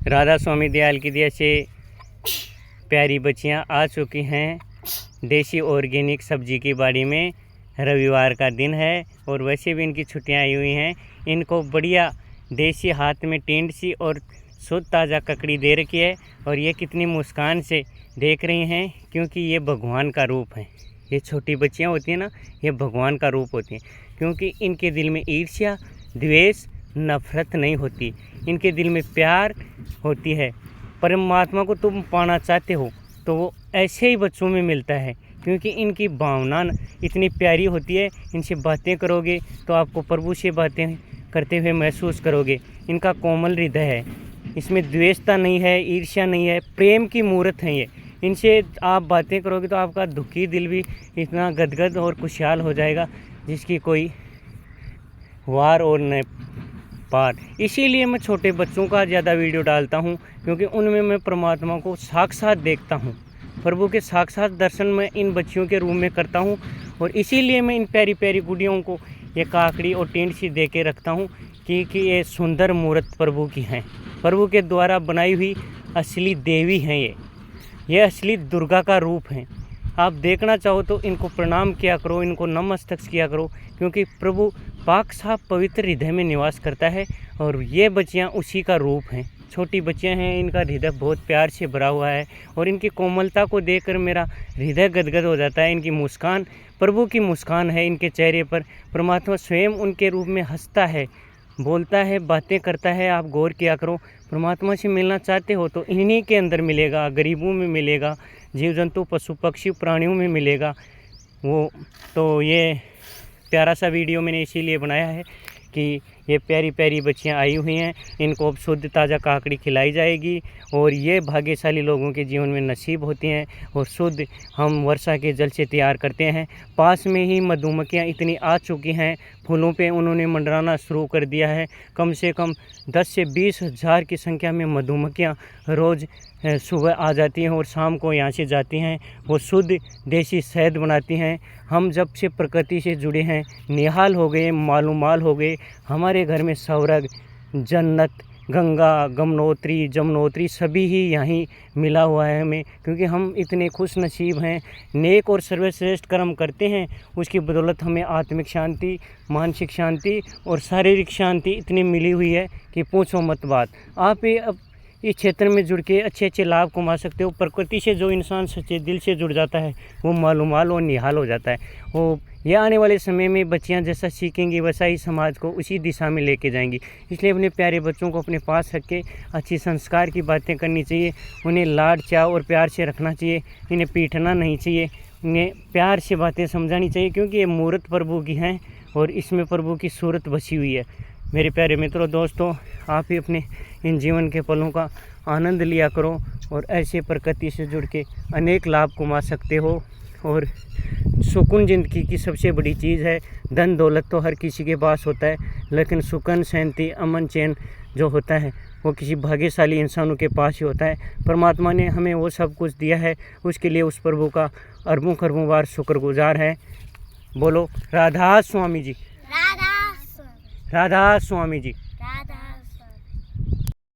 राधा स्वामी दयाल की दया से प्यारी बच्चियां आ चुकी हैं देसी ऑर्गेनिक सब्जी की बाड़ी में। रविवार का दिन है और वैसे भी इनकी छुट्टियां आई हुई हैं। इनको बढ़िया देसी हाथ में टेंट सी और शुद्ध ताज़ा ककड़ी दे रखी है और ये कितनी मुस्कान से देख रही हैं, क्योंकि ये भगवान का रूप है। ये छोटी बच्चियां होती हैं ना, ये भगवान का रूप होती हैं, क्योंकि इनके दिल में ईर्ष्या, द्वेष, नफरत नहीं होती। इनके दिल में प्यार होती है। परमात्मा को तुम पाना चाहते हो तो वो ऐसे ही बच्चों में मिलता है, क्योंकि इनकी भावना इतनी प्यारी होती है। इनसे बातें करोगे तो आपको प्रभु से बातें करते हुए महसूस करोगे। इनका कोमल हृदय है, इसमें द्वेषता नहीं है, ईर्ष्या नहीं है, प्रेम की मूर्त है ये। इनसे आप बातें करोगे तो आपका दुखी दिल भी इतना गदगद और खुशहाल हो जाएगा जिसकी कोई वार और न पार। इसीलिए मैं छोटे बच्चों का ज़्यादा वीडियो डालता हूँ, क्योंकि उनमें मैं परमात्मा को साक्षात देखता हूँ। प्रभु के साक्षात दर्शन मैं इन बच्चियों के रूप में करता हूँ और इसीलिए मैं इन प्यारी प्यारी गुड़ियों को ये काकड़ी और टेंट सी दे के रखता हूँ कि ये सुंदर मूर्त प्रभु की हैं, प्रभु के द्वारा बनाई हुई असली देवी हैं। ये असली दुर्गा का रूप हैं। आप देखना चाहो तो इनको प्रणाम किया करो, इनको नमस्तक किया करो, क्योंकि प्रभु पाक साफ पवित्र हृदय में निवास करता है और ये बच्चियाँ उसी का रूप हैं। छोटी बच्चियाँ हैं, इनका हृदय बहुत प्यार से भरा हुआ है और इनकी कोमलता को देखकर मेरा हृदय गदगद हो जाता है। इनकी मुस्कान प्रभु की मुस्कान है इनके चेहरे पर। परमात्मा स्वयं उनके रूप में हंसता है, बोलता है, बातें करता है। आप गौर किया करो। परमात्मा से मिलना चाहते हो तो इन्हीं के अंदर मिलेगा, गरीबों में मिलेगा, जीव जंतु पशु पक्षी प्राणियों में मिलेगा वो। तो ये प्यारा सा वीडियो मैंने इसीलिए बनाया है कि ये प्यारी प्यारी बच्चियां आई हुई हैं, इनको अब शुद्ध ताज़ा काकड़ी खिलाई जाएगी और ये भाग्यशाली लोगों के जीवन में नसीब होती हैं और शुद्ध हम वर्षा के जल से तैयार करते हैं। पास में ही मधुमक्खियां इतनी आ चुकी हैं, फूलों पे उन्होंने मंडराना शुरू कर दिया है। कम से कम 10 से 20 हज़ार की संख्या में मधुमक्खियां रोज़ सुबह आ जाती हैं और शाम को यहाँ से जाती हैं। वो शुद्ध देसी शहद बनाती हैं। हम जब से प्रकृति से जुड़े हैं, निहाल हो गए, मालूमाल हो गए। हमारे घर में स्वर्ग, जन्नत, गंगा, गमनोत्री, जमुनोत्री सभी ही यहीं मिला हुआ है हमें, क्योंकि हम इतने खुश नसीब हैं। नेक और सर्वश्रेष्ठ कर्म करते हैं, उसकी बदौलत हमें आत्मिक शांति, मानसिक शांति और शारीरिक शांति इतनी मिली हुई है कि पूछो मत बात। आप ये अब इस क्षेत्र में जुड़ के अच्छे अच्छे लाभ कमा सकते हो। प्रकृति से जो इंसान सच्चे दिल से जुड़ जाता है वो मालूमाल और निहाल हो जाता है। वो ये आने वाले समय में बच्चियां जैसा सीखेंगी वैसा ही समाज को उसी दिशा में लेके जाएंगी। इसलिए अपने प्यारे बच्चों को अपने पास रख के अच्छी संस्कार की बातें करनी चाहिए। उन्हें लाड चाव और प्यार से रखना चाहिए, इन्हें पीटना नहीं चाहिए, इन्हें प्यार से बातें समझानी चाहिए, क्योंकि ये मूर्त प्रभु की हैं और इसमें प्रभु की सूरत बसी हुई है। मेरे प्यारे मित्रों, दोस्तों, आप भी अपने इन जीवन के पलों का आनंद लिया करो और ऐसे प्रकृति से जुड़ के अनेक लाभ कमा सकते हो। और सुकून ज़िंदगी की सबसे बड़ी चीज़ है। धन दौलत तो हर किसी के पास होता है, लेकिन सुकून, शांति, अमन, चैन जो होता है वो किसी भाग्यशाली इंसानों के पास ही होता है। परमात्मा ने हमें वो सब कुछ दिया है, उसके लिए उस प्रभु का अरबों खरबों बार शुक्रगुजार है। बोलो राधा स्वामी जी, राधा स्वामी, राधा स्वामी जी। राधा